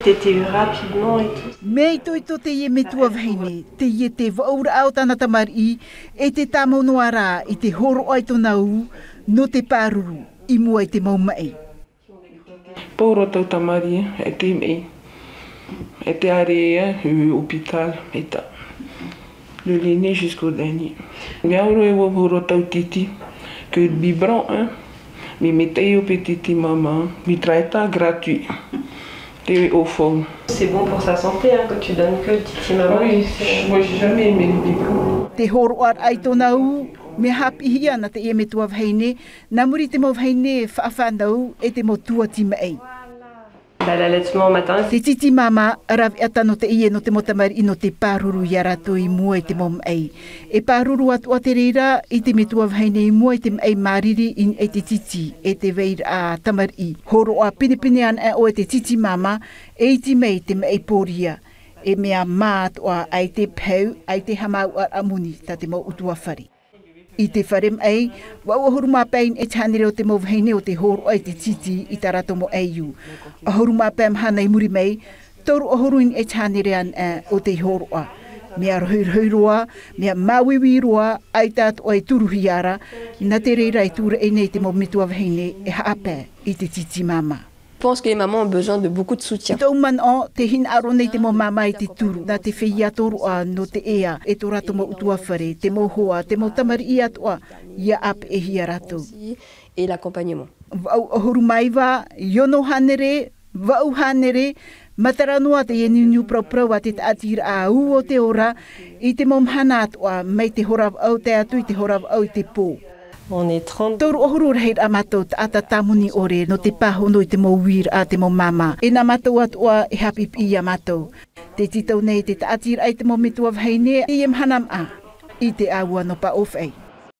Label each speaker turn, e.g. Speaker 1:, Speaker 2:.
Speaker 1: T'étais rapidement et tout.
Speaker 2: Mei toi to te ie metua vahine, te ie te vaura au tana tamari, e te tamo noara i te horo ai to nau, no te paruru, i mua i te maumai.
Speaker 3: Poro tau tamari, e te mei. E te area, hôpital, et ta. Le l'aîné jusqu'au dernier. Gauro e wo horo tau titi, que le biberon, hein, mi mettei au petit maman, mi traita gratuit. Au fond.
Speaker 1: C'est bon pour sa santé hein, que tu donnes que le titi maman.
Speaker 3: Oui, moi j'ai jamais aimé le biberon.
Speaker 2: Te horo ar ai to nau, me hapi hia na te ie me tua vhaine, na muri te mo vhaine whaafandau e te mo tua ti mei.
Speaker 1: L'allaitement matin.
Speaker 2: Te titi mama ravi ata no te ie no te motamari no te paruru i arato i mua i te mo mei. E paruru atu a te reira i te me tua vhaine i mua i te mei mariri in e te titi e te veira a tamari. Horo a pinipine an e o e te titi mama e i ti mei te mei poria. E mea maat o ai te peu, ai te hamau ar amuni ta te mo utua whari. I te wharem ei, wau ahuru mā pein e tānere o te mauwheine o te horo ai te titi i tarato mo eiu. Ahuru mā pein hana i muri mei, toru ahuru in e tānere an o te horo a. Mea rohirhoiroa, mea mawiwiroa, ai tātu o e turuhiara, na te reira i tura e nei te momitua wheine e haape i te titi mama.
Speaker 4: Je pense que les mamans ont besoin de beaucoup de soutien.
Speaker 2: Tau man o te hin aro nei te mo mama i te turu, na te whia toru a no te ea, e to rato mo utua whare, te mo hoa, te mo tamari i atua, ia ap e hia rato.
Speaker 4: Et l'accompagnement.
Speaker 2: Vau ahuru maiwa, yono hanere, vau hanere, mataranua te ieniu prau a te atira a u o te ora, i te mo mhana atua, mei te horav au te atu i te horav au i te pō.
Speaker 1: On est 30.
Speaker 2: Toru ohuru reit a matou te ata tamuni ore no te pahono i te mo wir a te mo mama. E na matou atua e hapipi a matou. Te titau nei te atira ai te mo mitua vheine i em hanam a. I te aua no pa ofei.